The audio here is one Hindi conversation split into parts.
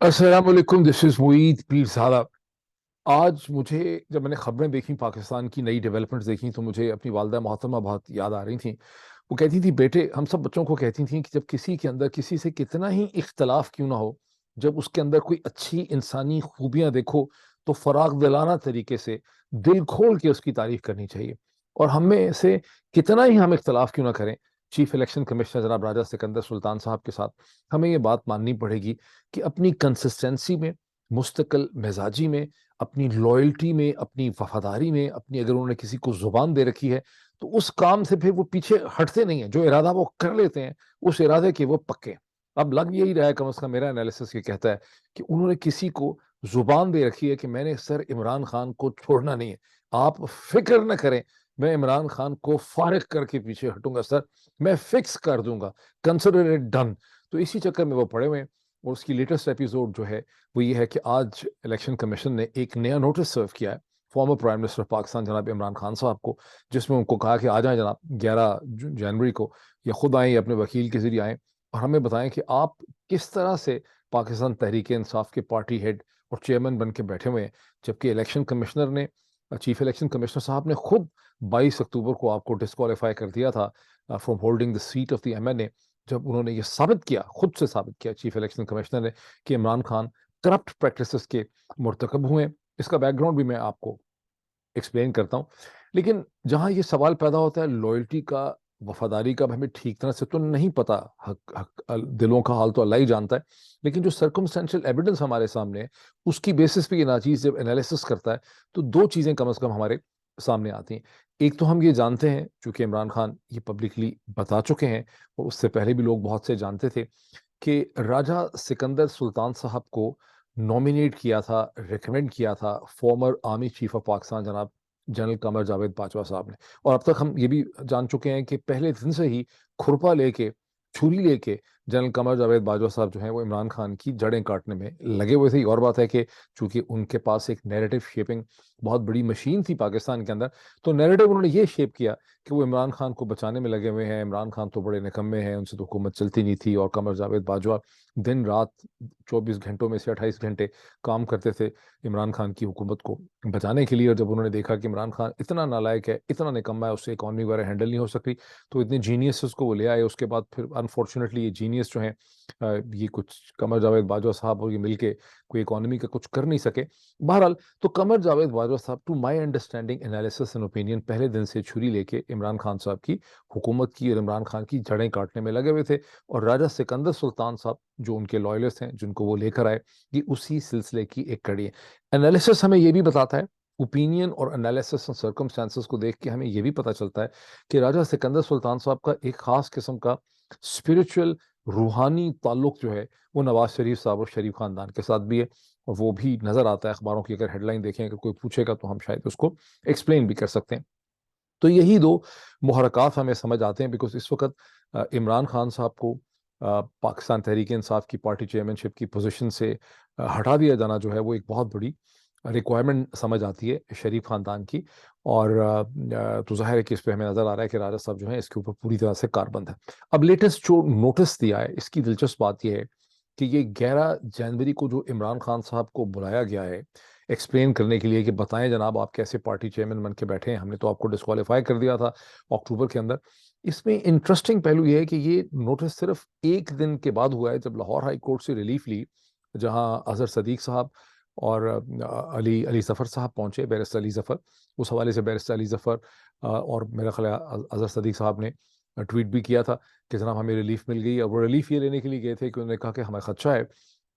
अस्सलाम वालेकुम, दिस इज मुईद पीर साहब। आज मुझे जब मैंने खबरें देखी, पाकिस्तान की नई डेवलपमेंट्स देखी, तो मुझे अपनी वालदा मोहतरमा बहुत याद आ रही थी। वो कहती थी, बेटे, हम सब बच्चों को कहती थी कि जब किसी के अंदर किसी से कितना ही इख्तलाफ क्यों ना हो, जब उसके अंदर कोई अच्छी इंसानी खूबियां देखो तो फराग दिलाना तरीके से दिल खोल के उसकी तारीफ करनी चाहिए। और हम में से कितना ही हम इख्तलाफ क्यों ना करें, चीफ इलेक्शन कमिश्नर जनाब राजा सिकंदर सुल्तान साहब के साथ हमें ये बात माननी पड़ेगी कि अपनी कंसिस्टेंसी में, मुस्तकिल मिजाजी में, अपनी लॉयल्टी में, अपनी वफादारी में, अपनी अगर उन्होंने किसी को जुबान दे रखी है तो उस काम से फिर वो पीछे हटते नहीं है। जो इरादा वो कर लेते हैं, उस इरादे के वो पक्के हैं। अब लग यही रहा है, कम से कम मेरा एनालिसिस ये कहता है कि उन्होंने किसी को जुबान दे रखी है कि मैंने सर इमरान खान को छोड़ना नहीं है। आप फिक्र न करें, मैं इमरान खान को फारिग करके पीछे हटूंगा सर, मैं फिक्स कर दूंगा, कंसिडर इट डन। तो इसी चक्कर में वो पड़े हुए हैं। और उसकी लेटेस्ट एपिसोड जो है वो ये है कि आज इलेक्शन कमीशन ने एक नया नोटिस सर्व किया है फॉर्मर प्राइम मिनिस्टर पाकिस्तान जनाब इमरान खान साहब को, जिसमें उनको कहा कि आ जाएं जनाब 11 जनवरी को, या खुद आए या अपने वकील के जरिए आए और हमें बताएं कि आप किस तरह से पाकिस्तान तहरीक इंसाफ के पार्टी हेड और चेयरमैन बन के बैठे हुए हैं, जबकि इलेक्शन कमिश्नर ने, चीफ इलेक्शन कमिश्नर साहब ने खुद 22 अक्टूबर को आपको डिस्क्वालीफाई कर दिया था from holding the seat of the MNA, जब उन्होंने ये साबित किया, खुद से साबित किया चीफ इलेक्शन कमिश्नर ने, कि इमरान खान करप्ट प्रैक्टिसेस के मुर्तकब हुए। इसका बैकग्राउंड भी मैं आपको एक्सप्लेन करता हूँ। लेकिन जहां ये सवाल पैदा होता है लॉयल्टी का, वफादारी का, अब हमें ठीक तरह से तो नहीं पता, दिलों का हाल तो अल्लाह ही जानता है। लेकिन जो सर्कमस्टेंशियल एविडेंस हमारे सामने है, उसकी बेसिस पे ये नाचीज जब एनालिसिस करता है, तो दो चीजें कम से कम हमारे सामने आती हैं। एक तो हम ये जानते हैं, चूंकि इमरान खान ये पब्लिकली बता चुके हैं, और उससे पहले भी लोग बहुत से जानते थे, कि राजा सिकंदर सुल्तान साहब को नॉमिनेट किया था, रिकमेंड किया था farmer army chief of Pakistan जनाब जनरल कमर जावेद बाजवा साहब ने। और अब तक हम ये भी जान चुके हैं कि पहले दिन से ही खुरपा लेके, छुरी लेके जनरल कमर जावेद बाजवा साहब जो हैं वो इमरान खान की जड़ें काटने में लगे हुए थे। और बात है कि चूंकि उनके पास एक नैरेटिव शेपिंग बहुत बड़ी मशीन थी पाकिस्तान के अंदर, तो नैरेटिव उन्होंने ये शेप किया कि वो इमरान खान को बचाने में लगे हुए हैं, इमरान खान तो बड़े निकम्मे हैं, उनसे तो हुकूमत चलती नहीं थी, और कमर जावेद बाजवा दिन रात 24 घंटों में से 28 घंटे काम करते थे इमरान खान की हुकूमत को बचाने के लिए। और जब उन्होंने देखा कि इमरान खान इतना नालायक है, इतना निकम्मा है, उससे इकॉनमी वगैरह हैंडल नहीं हो सकती, तो इतने जीनियस को वो ले आए। उसके बाद फिर अनफॉर्चुनेटली ये जीनियस जो हैं, ये कुछ कमर जावेद बाजवा साहब और ये मिलके कोई इकॉनमी का कुछ कर नहीं सके। बहरहाल, तो कमर जावेद बाजवा साहब, to my understanding, analysis and opinion, पहले दिन से छुरी लेके इमरान खान साहब की हुकूमत की और इमरान खान की जड़ें काटने में लगे हुए थे। और राजा सिकंदर सुल्तान साहब जो उनके लॉयलिस्ट हैं, जिनको वो लेकर आए, ये उसी सिलसिले की एक कड़ी है। एनालिसिस हमें ये भी बताता है, ओपिनियन और एनालिसिस और सर्कमस्टांसेस को देख के हमें ये भी पता चलता है कि राजा सिकंदर सुल्तान साहब का एक खास किस्म का स्पिरिचुअल, रूहानी ताल्लुक जो है वो नवाज शरीफ साहब और शरीफ खानदान के साथ भी है। और वो भी नजर आता है अखबारों की, अगर हेडलाइन देखें, अगर कोई पूछेगा तो हम शायद उसको एक्सप्लेन भी कर सकते हैं। तो यही दो मुहरकात हमें समझ आते हैं, बिकॉज इस वक्त इमरान खान साहब को पाकिस्तान तहरीक इंसाफ की पार्टी चेयरमैनशिप की पोजीशन से हटा दिया जाना जो है वो एक बहुत बड़ी रिक्वायरमेंट समझ आती है शरीफ खानदान की। और तो जाहिर है कि इस पे हमें नजर आ रहा है कि राजा साहब जो है इसके ऊपर पूरी तरह से कारबंद है। अब लेटेस्ट जो नोटिस दिया है, इसकी दिलचस्प बात यह है कि ये 11 जनवरी को जो इमरान खान साहब को बुलाया गया है एक्सप्लेन करने के लिए कि बताएं जनाब आप कैसे पार्टी चेयरमैन बन के बैठे हैं, हमने तो आपको डिस्क्वालीफाई कर दिया था अक्टूबर के अंदर। इसमें इंटरेस्टिंग पहलू यह है कि ये नोटिस सिर्फ एक दिन के बाद हुआ है, जब लाहौर हाई कोर्ट से रिलीफ ली, जहां अजहर सदीक साहब और अली अली जफर साहब पहुंचे, बैरिस्टर अली जफर। उस हवाले से बैरिस्टर अली जफर और मेरा ख्याल है अजहर सदीक साहब ने ट्वीट भी किया था कि जनाब हमें रिलीफ मिल गई। और वो रिलीफ ये लेने के लिए गए थे कि उन्होंने कहा कि हमें खदशा है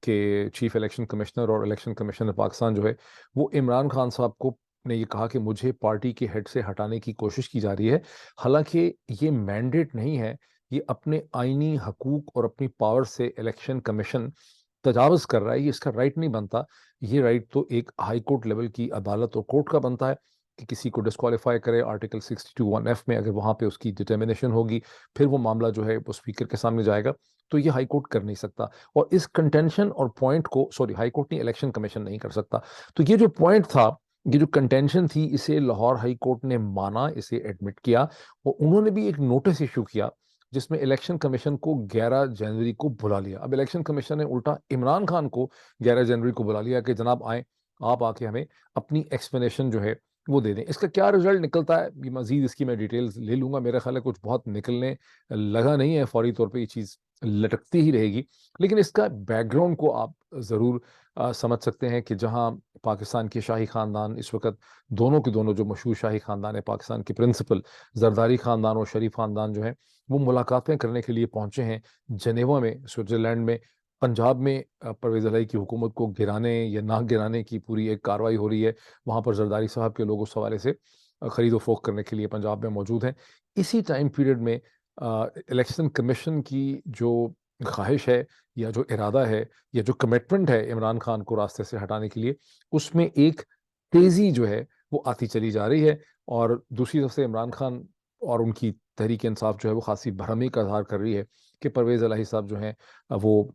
कि चीफ इलेक्शन कमिश्नर और इलेक्शन कमिश्नर पाकिस्तान जो है वो इमरान खान साहब को ने ये कहा कि मुझे पार्टी के हेड से हटाने की कोशिश की जा रही है। हालांकि ये मैंडेट नहीं है, ये अपने आईनी हकूक और अपनी पावर से इलेक्शन कमीशन तजावज़ कर रहा है, ये इसका राइट नहीं बनता। ये राइट तो एक हाई कोर्ट लेवल की अदालत और कोर्ट का बनता है कि किसी को डिस्क्वालीफाई करे आर्टिकल 62(1)(f) में, अगर वहां पे उसकी डिटर्मिनेशन होगी, फिर वो मामला जो है वो स्पीकर के सामने जाएगा। तो ये हाई कोर्ट कर नहीं सकता। और इस कंटेंशन और पॉइंट को, सॉरी, हाई कोर्ट नहीं, इलेक्शन कमीशन नहीं कर सकता। तो ये जो पॉइंट था, ये जो कंटेंशन थी, इसे लाहौर हाई कोर्ट ने माना, इसे एडमिट किया, और उन्होंने भी एक नोटिस इशू किया जिसमें इलेक्शन कमीशन को 11 जनवरी को बुला लिया। अब इलेक्शन कमीशन ने उल्टा इमरान खान को 11 जनवरी को बुला लिया कि जनाब आए, आप आके हमें अपनी एक्सप्लेनेशन जो है वो दे दें। इसका क्या रिजल्ट निकलता है, ये मजीद इसकी मैं डिटेल्स ले लूंगा। मेरा ख्याल है कुछ बहुत निकलने लगा नहीं है, फौरी तौर पे ये चीज़ लटकती ही रहेगी। लेकिन इसका बैकग्राउंड को आप ज़रूर समझ सकते हैं कि जहां पाकिस्तान के शाही ख़ानदान इस वक्त, दोनों के दोनों जो मशहूर शाही ख़ानदान है पाकिस्तान के प्रिंसिपल, जरदारी ख़ानदान और शरीफ ख़ानदान जो है, वो मुलाकातें करने के लिए पहुंचे हैं जनेवा में, स्विट्ज़रलैंड में। पंजाब में परवेज़ इलाही की हुकूमत को गिराने या ना गिराने की पूरी एक कार्रवाई हो रही है। वहाँ पर जरदारी साहब के लोग उस हवाले से ख़रीदो फ़रोख्त करने के लिए पंजाब में मौजूद हैं। इसी टाइम पीरियड में इलेक्शन कमीशन की जो ख्वाहिश है या जो इरादा है या जो कमिटमेंट है इमरान खान को रास्ते से हटाने के लिए, उसमें एक तेज़ी जो है वो आती चली जा रही है। और दूसरी तरफ से इमरान खान और उनकी तहरीक इंसाफ जो है वो खासी भरमी का इज़हार कर रही है कि परवेज़ इलाही साहब जो हैं वो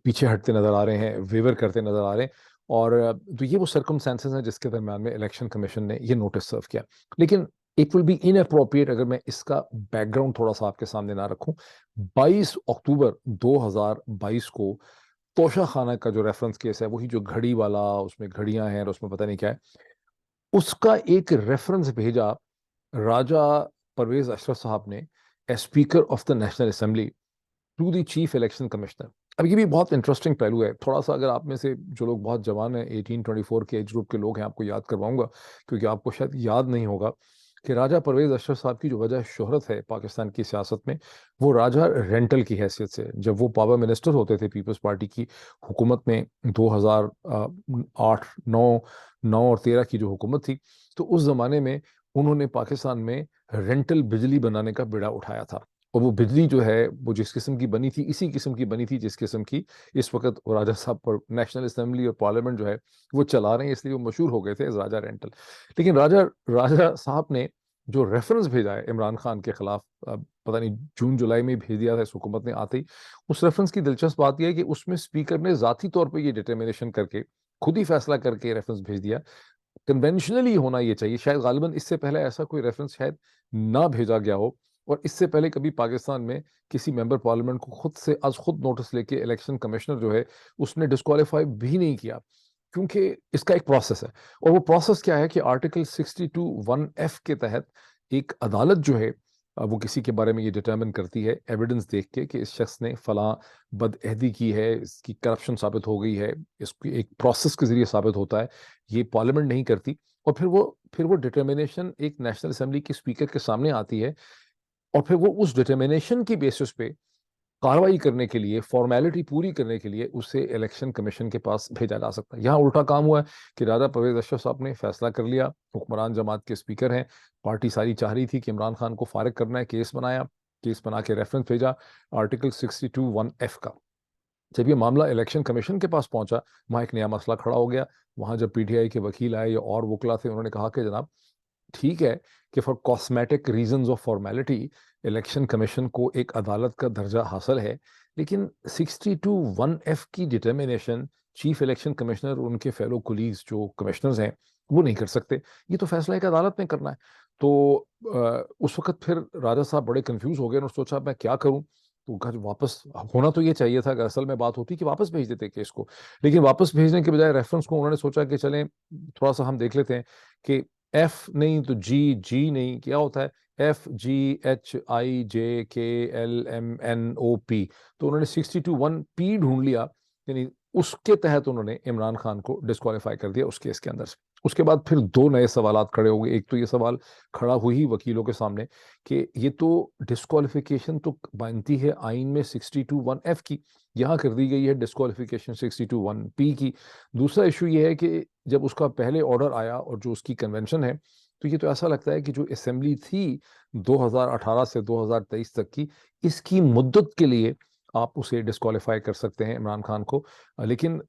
पीछे हटते नजर आ रहे हैं, वेवर करते नजर आ रहे हैं। और तो ये वो सर्कमस्टेंसेस हैं जिसके दरम्यान में इलेक्शन कमीशन ने ये नोटिस सर्व किया। लेकिन इट विल बी इनअप्रोप्रिएट अगर मैं इसका बैकग्राउंड थोड़ा सा आपके सामने ना रखूं। 22 अक्टूबर 2022 को तोशा खाना का जो रेफरेंस केस है, वही जो घड़ी वाला, उसमें घड़ियां हैं और उसमें पता नहीं क्या है, उसका एक रेफरेंस भेजा राजा परवेज अशरफ साहब ने as speaker of the National Assembly to the chief election commissioner. अब ये भी बहुत इंटरेस्टिंग पहलू है। थोड़ा सा अगर आप में से जो लोग बहुत जवान हैं, 18-24 के एज ग्रुप के लोग हैं, आपको याद करवाऊंगा, क्योंकि आपको शायद याद नहीं होगा कि राजा परवेज अशरफ साहब की जो वजह शोहरत है पाकिस्तान की सियासत में, वो राजा रेंटल की हैसियत से। जब वो पावर मिनिस्टर होते थे पीपल्स पार्टी की हुकूमत में, 2008, 9 और 13 की जो हुकूमत थी, तो उस जमाने में उन्होंने पाकिस्तान में रेंटल बिजली बनाने का बीड़ा उठाया था। और वो बिजली जो है वो जिस किस्म की बनी थी, इसी किस्म की बनी थी जिस किस्म की इस वक्त वो राजा साहब पर नेशनल असेंबली और पार्लियामेंट जो है वो चला रहे हैं, इसलिए वो मशहूर हो गए थे एज राजा रेंटल। लेकिन राजा राजा साहब ने जो रेफरेंस भेजा है इमरान खान के खिलाफ, पता नहीं जून जुलाई में भेज दिया था इस हुकूमत ने आते ही, उस रेफरेंस की दिलचस्प बात यह है कि उसमें स्पीकर ने जाती तौर पर ये डिटर्मिनेशन करके, खुद ही फैसला करके रेफरेंस भेज दिया। कन्वेंशनली होना ये चाहिए, शायद गालिबन इससे पहले ऐसा कोई रेफरेंस शायद ना भेजा गया हो। और इससे पहले कभी पाकिस्तान में किसी मेंबर पार्लियामेंट को खुद से आज खुद नोटिस लेके इलेक्शन कमिश्नर जो है उसने डिस्क्वालीफाई भी नहीं किया, क्योंकि इसका एक प्रोसेस है। और वो प्रोसेस क्या है कि आर्टिकल 62(1)(f) के तहत एक अदालत जो है वो किसी के बारे में ये डिटरमिन करती है एविडेंस देख के कि इस शख्स ने फलां बदअहदी की है, इसकी करप्शन साबित हो गई है, इसकी एक प्रोसेस के जरिए साबित होता है, ये पार्लियामेंट नहीं करती। और फिर वो डिटर्मिनेशन एक नेशनल असेंबली के स्पीकर के सामने आती है, और फिर वो उस डिटर्मिनेशन की बेसिस पे कार्रवाई करने के लिए, फॉर्मेलिटी पूरी करने के लिए उसे इलेक्शन कमीशन के पास भेजा जा सकता है। यहाँ उल्टा काम हुआ है कि राजा परवेज अशरफ साहब ने फैसला कर लिया, हुक्मरान जमात के स्पीकर हैं, पार्टी सारी चाह रही थी कि इमरान खान को फारिग करना है, केस बनाया, केस बना के रेफरेंस भेजा आर्टिकल 62(1)(f) का। जब ये मामला इलेक्शन कमीशन के पास पहुंचा, वहाँ एक नया मसला खड़ा हो गया। वहाँ जब पीटीआई के वकील आए या और वकला थे, उन्होंने कहा कि जनाब ठीक है कि for cosmetic reasons of formality election commission को एक अदालत का दर्जा हासिल है, लेकिन 62(1)(f) की डिटर्मिनेशन चीफ इलेक्शन कमिश्नर, उनके फेलो कुलीग्स जो कमिश्नर्स हैं, वो नहीं कर सकते। ये तो फैसला एक अदालत में करना है। तो उस वक्त फिर राजा साहब बड़े कंफ्यूज हो गए और सोचा मैं क्या करूं। तो घर वापस होना तो ये चाहिए था कि असल में बात होती कि वापस भेज देते केस को, लेकिन वापस भेजने के बजाय रेफरेंस को उन्होंने सोचा कि चलें थोड़ा सा हम देख लेते हैं कि एफ नहीं तो जी, जी नहीं क्या होता है, FGHIJKLMNOP। तो उन्होंने 62(1)(p) ढूंढ लिया, यानी उसके तहत उन्होंने इमरान खान को डिस्क्वालीफाई कर दिया उस केस के अंदर से। उसके बाद फिर दो नए सवालात खड़े हो गए। एक तो ये सवाल खड़ा हुई वकीलों के सामने कि ये तो डिस्क्वालिफिकेशन तो बनती है आइन में 62(1)(f) की, यहाँ कर दी गई है डिस्क्वालिफिकेशन 62(1)(p) की। दूसरा इशू ये है कि जब उसका पहले ऑर्डर आया और जो उसकी कन्वेंशन है, तो ये तो ऐसा लगता है कि जो असेंबली थी 2018 से 2023 तक की, इसकी मुद्दत के लिए आप उसे डिस्क्वालीफाई कर सकते हैं इमरान खान को। लेकिन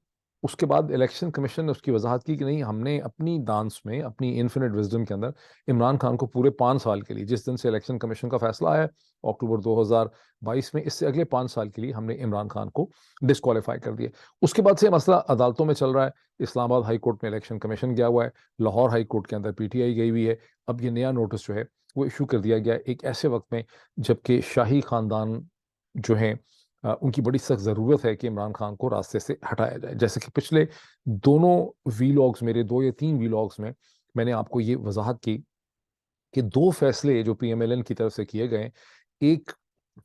उसके बाद इलेक्शन कमीशन ने उसकी वजाहत की कि नहीं, हमने अपनी दांस में, अपनी इन्फिनिट विजडम के अंदर इमरान खान को पूरे 5 साल के लिए, जिस दिन से इलेक्शन कमीशन का फैसला आया अक्टूबर 2022 में, इससे अगले 5 साल के लिए हमने इमरान खान को डिस्क्वालीफाई कर दिया। उसके बाद से मसला अदालतों में चल रहा है। इस्लामाबाद हाई कोर्ट में इलेक्शन कमीशन गया हुआ है, लाहौर हाई कोर्ट के अंदर पीटीआई गई हुई है। अब ये नया नोटिस जो है वो इशू कर दिया गया एक ऐसे वक्त में जबकि शाही ख़ानदान जो हैं उनकी बड़ी सख्त ज़रूरत है कि इमरान खान को रास्ते से हटाया जाए। जैसे कि पिछले दोनों वीलॉग्स, मेरे 2 या 3 वीलॉग्स में मैंने आपको ये वज़ाहत की कि 2 फैसले जो पीएमएलएन की तरफ से किए गए, एक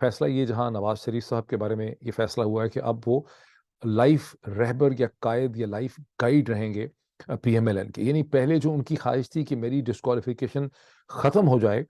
फैसला ये जहाँ नवाज़ शरीफ साहब के बारे में ये फैसला हुआ है कि अब वो लाइफ रहबर या कायद या लाइफ गाइड रहेंगे पीएमएलएन के। यानी पहले जो उनकी ख्वाहिश थी कि मेरी डिस्क्वालिफिकेशन ख़त्म हो जाए,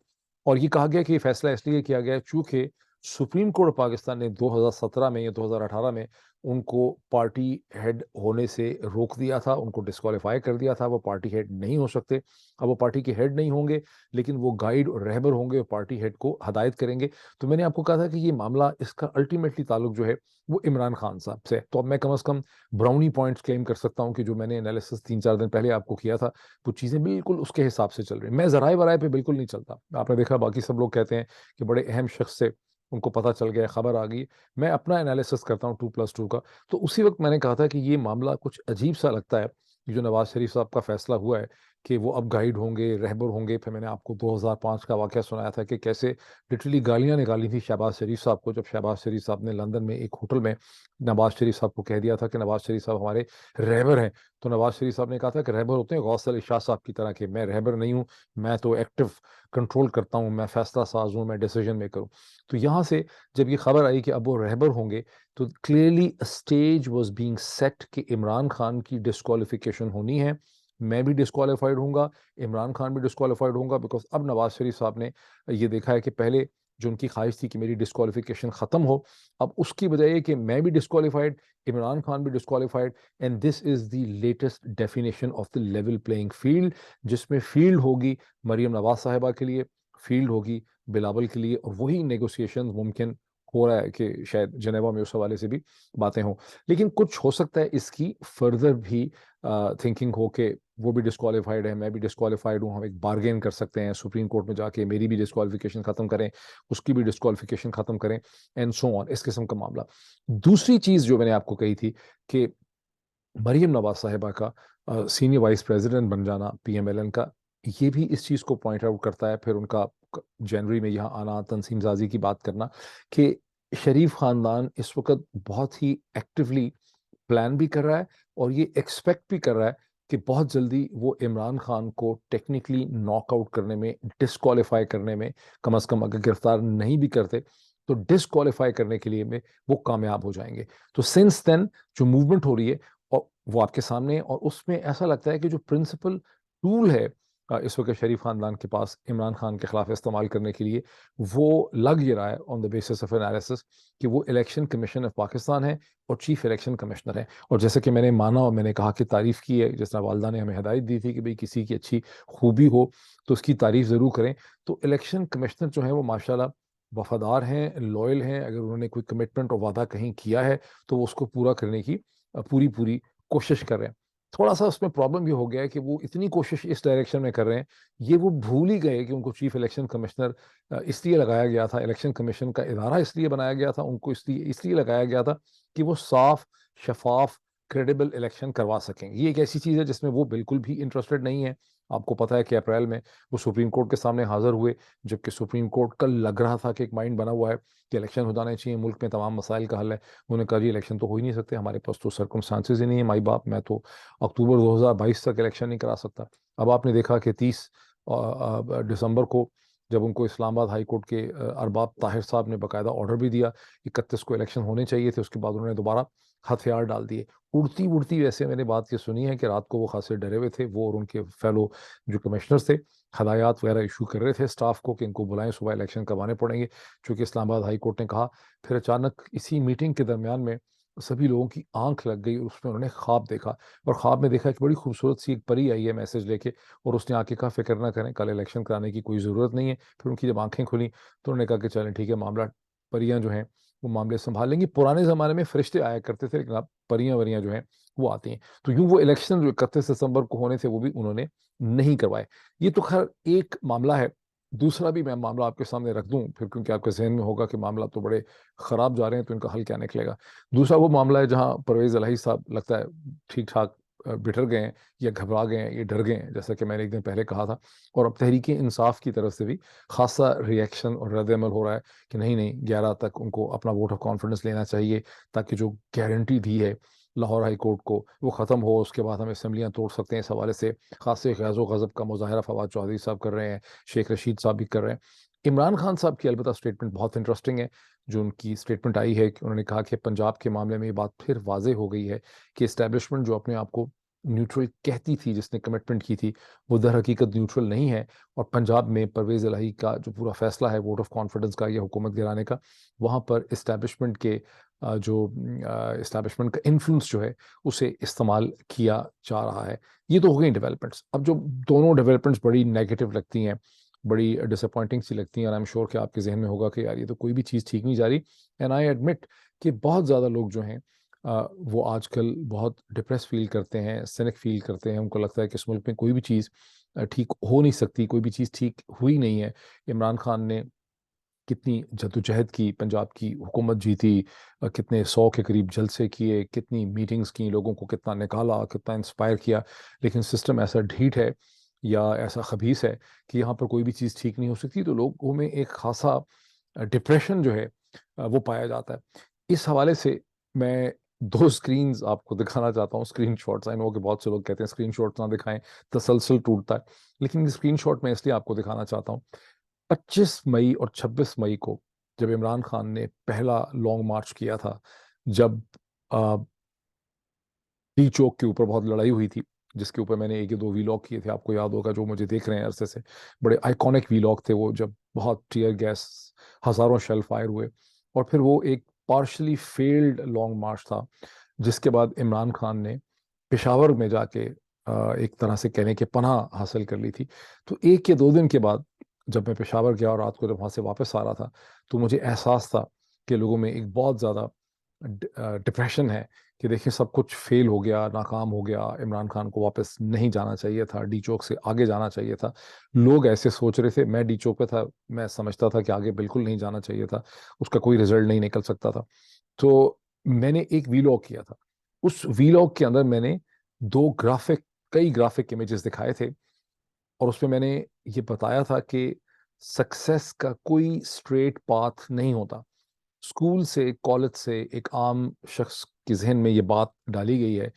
और ये कहा गया कि ये फैसला इसलिए किया गया चूँकि सुप्रीम कोर्ट पाकिस्तान ने 2017 में या 2018 में उनको पार्टी हेड होने से रोक दिया था, उनको डिस्क्वालीफाई कर दिया था, वो पार्टी हेड नहीं हो सकते। अब वो पार्टी के हेड नहीं होंगे, लेकिन वो गाइड और रहबर होंगे और पार्टी हेड को हदायत करेंगे। तो मैंने आपको कहा था कि ये मामला, इसका अल्टीमेटली ताल्लुक जो है वो इमरान खान साहब से। तो अब मैं कम से कम ब्राउनी पॉइंट्स क्लेम कर सकता हूँ कि जो मैंने एनालिसिस 3-4 दिन पहले आपको किया था, वो चीज़ें बिल्कुल उसके हिसाब से चल रही हैं। मैं ज़राए वराए पे बिल्कुल नहीं चलता। आपने देखा बाकी सब लोग कहते हैं कि बड़े अहम शख्स से उनको पता चल गया, खबर आ गई। मैं अपना एनालिसिस करता हूँ 2+2 का। तो उसी वक्त मैंने कहा था कि ये मामला कुछ अजीब सा लगता है, कि जो नवाज शरीफ साहब का फैसला हुआ है कि वो अब गाइड होंगे, रहबर होंगे। फिर मैंने आपको 2005 का वाकया सुनाया था कि कैसे लिटरली गालियां निकाली थी शहबाज शरीफ साहब को, जब शहबाज शरीफ साहब ने लंदन में एक होटल में नवाज शरीफ साहब को कह दिया था कि नवाज शरीफ साहब हमारे रहबर हैं। तो नवाज शरीफ साहब ने कहा था कि रहबर होते हैं गौस अली शाह साहब की तरह के, मैं रहबर नहीं हूँ, मैं तो एक्टिव कंट्रोल करता हूँ, मैं फैसला साज हूँ, मैं डिसीजन मेकर हूँ। तो यहाँ से जब ये खबर आई कि अब वो रहबर होंगे, तो clearly stage was being set कि इमरान खान की डिस्क्वालिफिकेशन होनी है, मैं भी डिस्क्वालीफाइड होऊंगा, इमरान खान भी डिस्क्वालीफाइड होऊंगा। बिकॉज अब नवाज शरीफ साहब ने ये देखा है कि पहले जो उनकी ख्वाहिश थी कि मेरी डिस्क्वालिफिकेशन ख़त्म हो, अब उसकी बजाय कि मैं भी डिस्क्वालीफाइड, इमरान खान भी disqualified. And this is the latest definition of the level playing field, जिसमें फील्ड होगी मरीम नवाज साहिबा के लिए, फील्ड होगी बिलावल के लिए, और वही नेगोशिएशन मुमकिन हो रहा है कि शायद जनेवा में उस हवाले से भी बातें हों। लेकिन कुछ हो सकता है इसकी फर्दर भी थिंकिंग हो कि वो भी डिस्क्वालीफाइड है, मैं भी डिस्क्वालीफाइड हूँ, हम एक बार्गेन कर सकते हैं सुप्रीम कोर्ट में जाके, मेरी भी डिस्क्वालिफिकेशन ख़त्म करें, उसकी भी डिस्क्वालिफिकेशन ख़त्म करें, एंड सो ऑन, इस किस्म का मामला। दूसरी चीज़ जो मैंने आपको कही थी कि मरीम नवाज साहिबा का सीनियर वाइस प्रेसिडेंट बन जाना पीएमएलएन का, ये भी इस चीज़ को पॉइंट आउट करता है। फिर उनका जनवरी में यहाँ आना, तंसीम साजी की बात करना, कि शरीफ ख़ानदान इस वक्त बहुत ही एक्टिवली प्लान भी कर रहा है और ये एक्सपेक्ट भी कर रहा है कि बहुत जल्दी वो इमरान खान को टेक्निकली नॉकआउट करने में, डिस्क्वालीफाई करने में, कम अज़ कम अगर गिरफ्तार नहीं भी करते तो डिस्क्वालीफाई करने के लिए में वो कामयाब हो जाएंगे। तो सिंस देन जो मूवमेंट हो रही है और वो आपके सामने है, और उसमें ऐसा लगता है कि जो प्रिंसिपल टूल है इस वक्त शरीफ खानदान के पास इमरान खान के खिलाफ इस्तेमाल करने के लिए, वो लग ये रहा है on the basis of analysis कि वो इलेक्शन कमीशन ऑफ पाकिस्तान है और चीफ इलेक्शन कमिश्नर है। और जैसे कि मैंने माना और मैंने कहा कि तारीफ़ की है, जिस तरह वालदा ने हमें हिदायत दी थी कि भाई किसी की अच्छी खूबी हो तो उसकी तारीफ़ ज़रूर करें। तो इलेक्शन कमिश्नर जो है वो माशाल्लाह वफादार हैं, लॉयल हैं। अगर उन्होंने कोई कमिटमेंट और वादा कहीं किया है तो वो उसको पूरा करने की पूरी पूरी कोशिश कर रहे हैं। थोड़ा सा उसमें प्रॉब्लम ये हो गया है कि वो इतनी कोशिश इस डायरेक्शन में कर रहे हैं, ये वो भूल ही गए कि उनको चीफ इलेक्शन कमिश्नर इसलिए लगाया गया था, इलेक्शन कमीशन का इदारा इसलिए बनाया गया था, उनको इसलिए इसलिए लगाया गया था कि वो साफ, शफाफ, क्रेडिबल इलेक्शन करवा सकें। ये एक ऐसी चीज़ है जिसमें वो बिल्कुल भी इंटरेस्टेड नहीं है। आपको पता है कि अप्रैल में वो सुप्रीम कोर्ट के सामने हाजिर हुए, जबकि सुप्रीम कोर्ट कल लग रहा था कि एक माइंड बना हुआ है कि इलेक्शन हो जाने चाहिए, मुल्क में तमाम मसाइल का हल है। उन्होंने कहा जी इलेक्शन तो हो ही नहीं सकते, हमारे पास तो सर्कमस्टांसेस ही नहीं है, माई बाप, मैं तो अक्टूबर 2022 तक इलेक्शन नहीं करा सकता। अब आपने देखा कि 30 दिसंबर को जब उनको इस्लामाबाद हाई कोर्ट के अरबाब ताहिर साहब ने बाकायदा ऑर्डर भी दिया, 31 को इलेक्शन होने चाहिए थे, उसके बाद उन्होंने दोबारा हथियार डाल दिए। उड़ती उड़ती वैसे मैंने बात ये सुनी है कि रात को वो खासे डरे हुए थे, वो और उनके फेलो जो कमिश्नर्स थे, हदायत वगैरह इशू कर रहे थे स्टाफ को कि इनको बुलाएं, सुबह इलेक्शन करवाने पड़ेंगे, चूँकि इस्लामाबाद हाई कोर्ट ने कहा। फिर अचानक इसी मीटिंग के दरमियान में सभी लोगों की आंख लग गई और उसमें उन्होंने ख्वाब देखा, और ख्वाब में देखा कि बड़ी खूबसूरत सी एक परी आई है मैसेज लेके, और उसने आके कहा फिक्र ना करें, कल इलेक्शन कराने की कोई ज़रूरत नहीं है। फिर उनकी जब आंखें खुली तो उन्होंने कहा कि चलें ठीक है, मामला, परियां जो हैं वो मामले संभाल लेंगी। पुराने ज़माने में फरिश्ते आया करते थे, लेकिन अब परियां वरियां जो हैं वो आती हैं। तो यूँ वो इलेक्शन जो 31 दिसंबर को होने थे वो भी उन्होंने नहीं करवाए। ये तो खैर एक मामला है। दूसरा भी मैं मामला आपके सामने रख दूं फिर, क्योंकि आपके जहन में होगा कि मामला तो बड़े ख़राब जा रहे हैं तो इनका हल क्या निकलेगा। दूसरा वो मामला है जहां परवेज़ इलाही साहब लगता है ठीक ठाक बिटर गए हैं या घबरा गए हैं, ये डर गए हैं, जैसा कि मैंने एक दिन पहले कहा था। और अब तहरीक इंसाफ की तरफ से भी खासा रिएक्शन और रद्द-ए-अमल हो रहा है कि नहीं नहीं, 11 तक उनको अपना वोट ऑफ कॉन्फिडेंस लेना चाहिए, ताकि जो गारंटी दी है लाहौर हाई कोर्ट को वो ख़त्म हो, उसके बाद हम असेंबलियाँ तोड़ सकते हैं। इस हवाले से खासे ग़ैज़ो ग़ज़ब का मुज़ाहरा फवाद चौधरी साहब कर रहे हैं, शेख रशीद साहब भी कर रहे हैं। इमरान खान साहब की अलबत्ता स्टेटमेंट बहुत इंटरेस्टिंग है। जो उनकी स्टेटमेंट आई है कि उन्होंने कहा कि पंजाब के मामले में ये बात फिर वाज़े हो गई है कि इस्टेब्लिशमेंट जो अपने आप को न्यूट्रल कहती थी, जिसने कमिटमेंट की थी, वो दर हकीकत न्यूट्रल नहीं है। और पंजाब में परवेज़ इलाही का जो पूरा फैसला है वोट ऑफ कॉन्फिडेंस का या हुकूमत गिराने का, वहाँ पर इस्टेब्लिशमेंट के इस्टेब्लिशमेंट का इन्फ्लुएंस जो है उसे इस्तेमाल किया जा रहा है। ये तो हो गई डेवलपमेंट्स। अब जो दोनों डेवलपमेंट्स बड़ी नेगेटिव लगती हैं, बड़ी डिसअपॉइंटिंग सी लगती हैं, और आई एम श्योर कि आपके ज़हन में होगा कि यार ये तो कोई भी चीज़ ठीक नहीं जा रही। एंड आई एडमिट कि बहुत ज़्यादा लोग जो हैं वो आजकल बहुत डिप्रेस फील करते हैं, सिनिक फील करते हैं। उनको लगता है कि इस मुल्क में कोई भी चीज़ ठीक हो नहीं सकती, कोई भी चीज़ ठीक हुई नहीं है। इमरान खान ने कितनी जद्दोजहद की, पंजाब की हुकूमत जीती, कितने 100 के करीब जलसे किए, कितनी मीटिंग्स की, लोगों को कितना निकाला, कितना इंस्पायर किया, लेकिन सिस्टम ऐसा ढीठ है या ऐसा खबीस है कि यहाँ पर कोई भी चीज़ ठीक नहीं हो सकती। तो लोगों में एक खासा डिप्रेशन जो है वो पाया जाता है। इस हवाले से मैं 2 स्क्रीन्स आपको दिखाना चाहता हूँ, स्क्रीनशॉट्स। आई नो कि बहुत से लोग कहते हैं स्क्रीनशॉट्स ना दिखाएँ, तसलसल टूटता है। लेकिन ये स्क्रीनशॉट मैं इसलिए आपको दिखाना चाहता हूँ। 25 मई और 26 मई को जब इमरान खान ने पहला लॉन्ग मार्च किया था, जब अ, डी चौक के ऊपर बहुत लड़ाई हुई थी, जिसके ऊपर मैंने 1 या 2 वीलॉग किए थे, आपको याद होगा जो मुझे देख रहे हैं अरसे से। बड़े आइकॉनिक वीलॉग थे वो, जब बहुत टीयर गैस, हज़ारों शेल फायर हुए। और फिर वो एक पार्शियली फेल्ड लॉन्ग मार्च था, जिसके बाद इमरान खान ने पेशावर में जाके एक तरह से कहने के पनाह हासिल कर ली थी। तो 1 या 2 दिन के बाद जब मैं पेशावर गया और रात को जब वहाँ से वापस आ रहा था, तो मुझे एहसास था कि लोगों में एक बहुत ज़्यादा डिप्रेशन है कि देखिए सब कुछ फेल हो गया, नाकाम हो गया, इमरान खान को वापस नहीं जाना चाहिए था, डी चौक से आगे जाना चाहिए था। लोग ऐसे सोच रहे थे, मैं डी चौक पे था, मैं समझता था कि आगे बिल्कुल नहीं जाना चाहिए था, उसका कोई रिजल्ट नहीं निकल सकता था। तो मैंने एक वीलॉग किया था। उस वीलॉग के अंदर मैंने 2 कई ग्राफिक इमेजेस दिखाए थे, और उसमें मैंने ये बताया था कि सक्सेस का कोई स्ट्रेट पाथ नहीं होता। स्कूल से, कॉलेज से एक आम शख्स के ज़हन में ये बात डाली गई है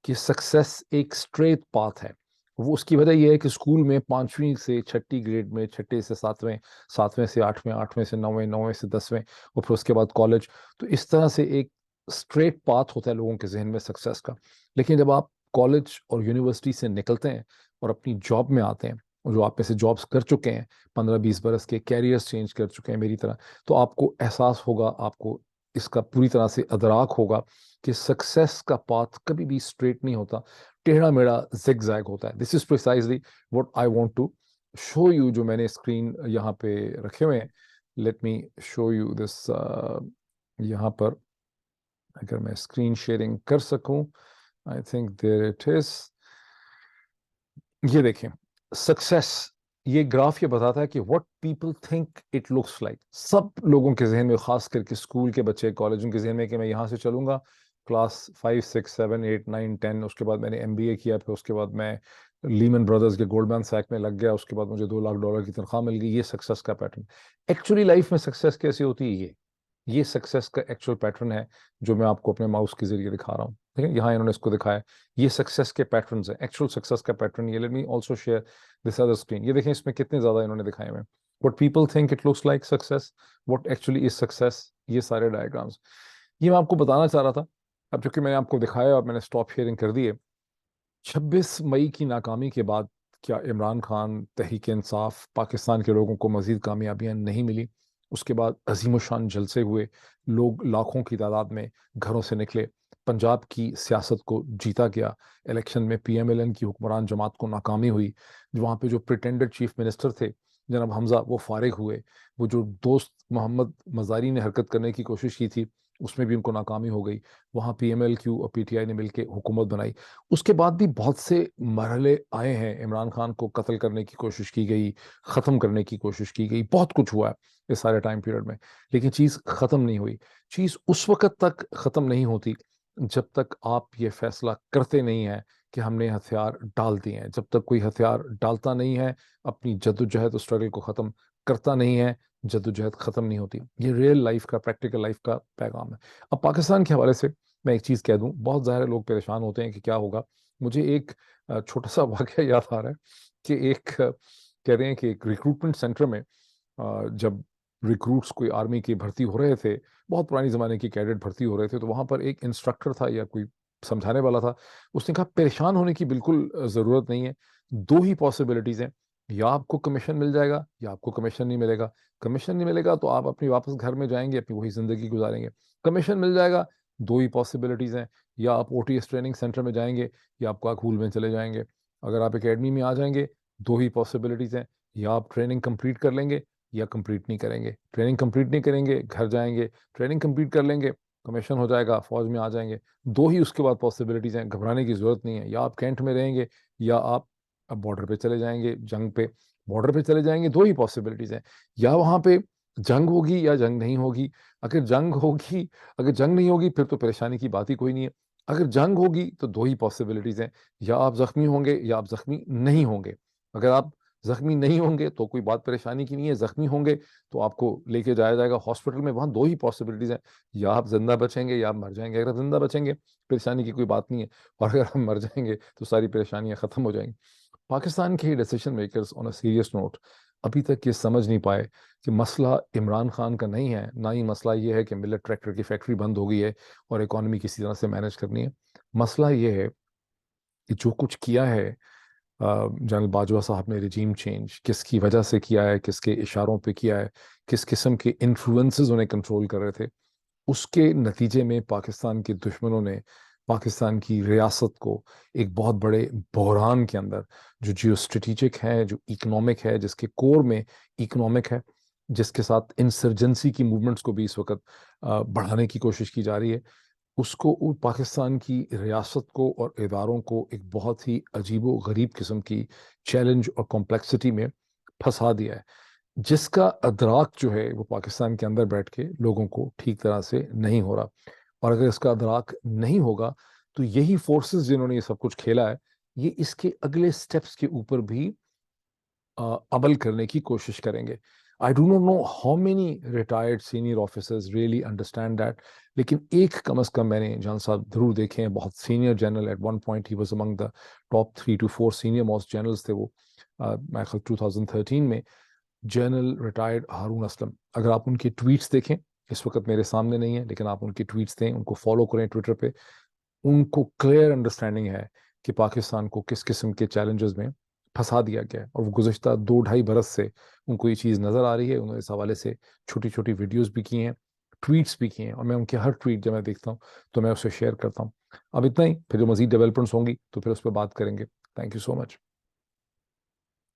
कि सक्सेस एक स्ट्रेट पाथ है। वो उसकी वजह ये है कि स्कूल में 5वीं से 6ठी ग्रेड में, 6ठे से 7वें, 7वें से 8वें, 8वें से 9वें, 9वें से 10वें, और फिर उसके बाद कॉलेज। तो इस तरह से एक स्ट्रेट पाथ होता है लोगों के ज़हन में सक्सेस का। लेकिन जब आप कॉलेज और यूनिवर्सिटी से निकलते हैं और अपनी जॉब में आते हैं, और जो आप में से जॉब्स कर चुके हैं, 15-20 बरस के कैरियर्स चेंज कर चुके हैं मेरी तरह, तो आपको एहसास होगा, आपको इसका पूरी तरह से अदराक होगा कि सक्सेस का पाथ कभी भी स्ट्रेट नहीं होता, टेढ़ा मेढ़ा जिग-जैग होता है। This is precisely what I want to show you. जो मैंने स्क्रीन यहाँ पे रखे हुए हैं, let me show you this. यहाँ पर अगर मैं स्क्रीन शेयरिंग कर सकूं, I think there it is. ये देखें, सक्सेस, ये ग्राफ ये बताता है कि what people think it looks like. सब लोगों के जहन में, खास करके स्कूल के बच्चे, कॉलेज, उनके जहन में कि मैं यहाँ से चलूंगा क्लास 5 6 7 8 9 10, उसके बाद मैंने एमबीए किया, फिर उसके बाद मैं लीमन ब्रदर्स के गोल्डमैन सैक में लग गया, उसके बाद मुझे $2 लाख की तनख्वाह मिल गई। ये सक्सेस का पैटर्न। एक्चुअली लाइफ में सक्सेस कैसी होती है, ये सक्सेस का एक्चुअल पैटर्न है, जो मैं आपको अपने माउस के जरिए दिखा रहा हूँ। ठीक है, यहाँ इन्होंने इसको दिखाया। ये सक्सेस के पैटर्न्स हैं, एक्चुअल सक्सेस का पैटर्न। ये let me also share this other screen. ये देखें, इसमें कितने ज्यादा इन्होंने दिखाए हुए हैं। What people think it looks like success, what actually is success, ये सारे डायग्राम्स। ये मैं आपको बताना चाह रहा था। अब चूंकि मैंने आपको दिखाया और मैंने स्टॉप शेयरिंग कर दी है, 26 मई की नाकामी के बाद क्या इमरान खान, तहरीक इंसाफ, पाकिस्तान के लोगों को मजीद कामयाबियां नहीं मिली? उसके बाद अजीम शान जलसे हुए, लोग लाखों की तादाद में घरों से निकले, पंजाब की सियासत को जीता गया, इलेक्शन में पीएमएलएन की हुक्मरान जमात को नाकामी हुई, वहाँ पे जो प्रिटेंडेड चीफ मिनिस्टर थे जनाब हमजा, वो फारिग हुए, वो जो दोस्त मोहम्मद मजारी ने हरकत करने की कोशिश की थी उसमें भी उनको नाकामी हो गई, वहाँ पीएमएलक्यू और पीटीआई ने मिलकर हुकूमत बनाई। उसके बाद भी बहुत से मरहले आए हैं, इमरान खान को कत्ल करने की कोशिश की गई, ख़त्म करने की कोशिश की गई, बहुत कुछ हुआ है इस सारे टाइम पीरियड में, लेकिन चीज़ ख़त्म नहीं हुई। चीज़ उस वक़्त तक ख़त्म नहीं होती जब तक आप ये फैसला करते नहीं हैं कि हमने हथियार डाल दिए हैं। जब तक कोई हथियार डालता नहीं है, अपनी जद्दोजहद और स्ट्रगल को ख़त्म करता नहीं है, जद्दोजहद ख़त्म नहीं होती। ये रियल लाइफ का, प्रैक्टिकल लाइफ का पैगाम है। अब पाकिस्तान के हवाले से मैं एक चीज़ कह दूं, बहुत ज़ाहिर लोग परेशान होते हैं कि क्या होगा। मुझे एक छोटा सा वाक़या याद आ रहा है कि एक कह रहे हैं कि एक रिक्रूटमेंट सेंटर में जब रिक्रूट्स कोई आर्मी की भर्ती हो रहे थे, बहुत पुरानी ज़माने की कैडेट भर्ती हो रहे थे, तो वहाँ पर एक इंस्ट्रक्टर था या कोई समझाने वाला था। उसने कहा परेशान होने की बिल्कुल ज़रूरत नहीं है। 2 ही पॉसिबिलिटीज़ हैं, या आपको कमीशन मिल जाएगा या आपको कमीशन नहीं मिलेगा। कमीशन नहीं मिलेगा तो आप अपनी वापस घर में जाएँगे, अपनी वही ज़िंदगी गुज़ारेंगे। कमीशन मिल जाएगा, 2 ही पॉसिबिलिटीज़ हैं, या आप ओटीएस ट्रेनिंग सेंटर में जाएँगे या आप काकूल में चले जाएँगे। अगर आप एकेडमी में आ जाएँगे, 2 ही पॉसिबिलिटीज़ हैं, या आप ट्रेनिंग कंप्लीट कर लेंगे या कंप्लीट नहीं करेंगे। ट्रेनिंग कंप्लीट नहीं करेंगे, घर जाएँगे, ट्रेनिंग कंप्लीट कर लेंगे, कमीशन हो जाएगा, फ़ौज में आ जाएँगे। 2 ही उसके बाद पॉसिबिलिटीज़ हैं, घबराने की ज़रूरत नहीं है। या आप कैंट में रहेंगे या आप बॉर्डर पे चले जाएँगे, जंग पे। बॉर्डर पे चले जाएँगे, 2 ही पॉसिबिलिटीज़ हैं। या वहाँ पे जंग होगी या जंग नहीं होगी। अगर जंग होगी, अगर जंग नहीं होगी फिर तो परेशानी की बात ही कोई नहीं है। अगर जंग होगी तो 2 ही पॉसिबिलिटीज़ हैं, या आप ज़ख्मी होंगे या आप ज़ख्मी नहीं होंगे। अगर आप ज़ख्मी नहीं होंगे तो कोई बात परेशानी की नहीं है, ज़ख्मी होंगे तो आपको लेके जाया जाएगा हॉस्पिटल में, वहाँ 2 ही पॉसिबिलिटीज़ हैं, या आप ज़िंदा बचेंगे या आप मर जाएँगे। अगर आप ज़िंदा बचेंगे, परेशानी की कोई बात नहीं है, और अगर हम मर जाएँगे तो सारी परेशानियाँ ख़त्म हो जाएँगी। पाकिस्तान के decision makers on a serious note अभी तक ये समझ नहीं पाए कि मसला इमरान खान का नहीं है, ना ही मसला ये है कि मिलेट ट्रैक्टर की फैक्ट्री बंद हो गई है और इकॉनमी किसी तरह से मैनेज करनी है। मसला ये है कि जो कुछ किया है जनरल बाजवा साहब ने, रिजीम चेंज किसकी वजह से किया है, किसके इशारों पे किया है, किस किस्म के इन्फ्लुएंसेस उन्हें कंट्रोल कर रहे थे, उसके नतीजे में पाकिस्तान के दुश्मनों ने पाकिस्तान की रियासत को एक बहुत बड़े बहरान के अंदर, जो जियो स्ट्रेटिजिक है, जो इकोनॉमिक है, जिसके कोर में इकोनॉमिक है, जिसके साथ इंसर्जेंसी की मूवमेंट्स को भी इस वक्त बढ़ाने की कोशिश की जा रही है, उसको पाकिस्तान की रियासत को और इदारों को एक बहुत ही अजीबो गरीब किस्म की चैलेंज और कॉम्प्लेक्सिटी में फंसा दिया है, जिसका अदराक जो है वो पाकिस्तान के अंदर बैठ के लोगों को ठीक तरह से नहीं हो रहा। और अगर इसका अदराक नहीं होगा तो यही फोर्सेस जिन्होंने ये सब कुछ खेला है, ये इसके अगले स्टेप्स के ऊपर भी अमल करने की कोशिश करेंगे। I do not know how many retired senior officers really understand that, लेकिन एक कम अज कम मैंने जान साहब जरूर देखे हैं, बहुत senior general, at one point he was among the top 3 to 4 senior most generals थे वो, मैं ख्याल 2013 में। जनरल रिटायर्ड हारून असलम, अगर आप उनके ट्वीट्स देखें, इस वक्त मेरे सामने नहीं है लेकिन आप उनके ट्वीट्स दें, उनको फॉलो करें ट्विटर पे, उनको क्लियर अंडरस्टैंडिंग है कि पाकिस्तान को किस किस्म के चैलेंजेस में फंसा दिया गया है, और वो गुज़श्ता 2-2.5 बरस से उनको ये चीज़ नज़र आ रही है। उन्होंने इस हवाले से छोटी छोटी वीडियोस भी की हैं, ट्वीट्स भी किए हैं, और मैं उनके हर ट्वीट जब मैं देखता हूँ तो मैं उसे शेयर करता हूँ। अब इतना ही, फिर जो मज़ीद डेवलपमेंट्स होंगी तो फिर उस पर बात करेंगे। Thank you so much.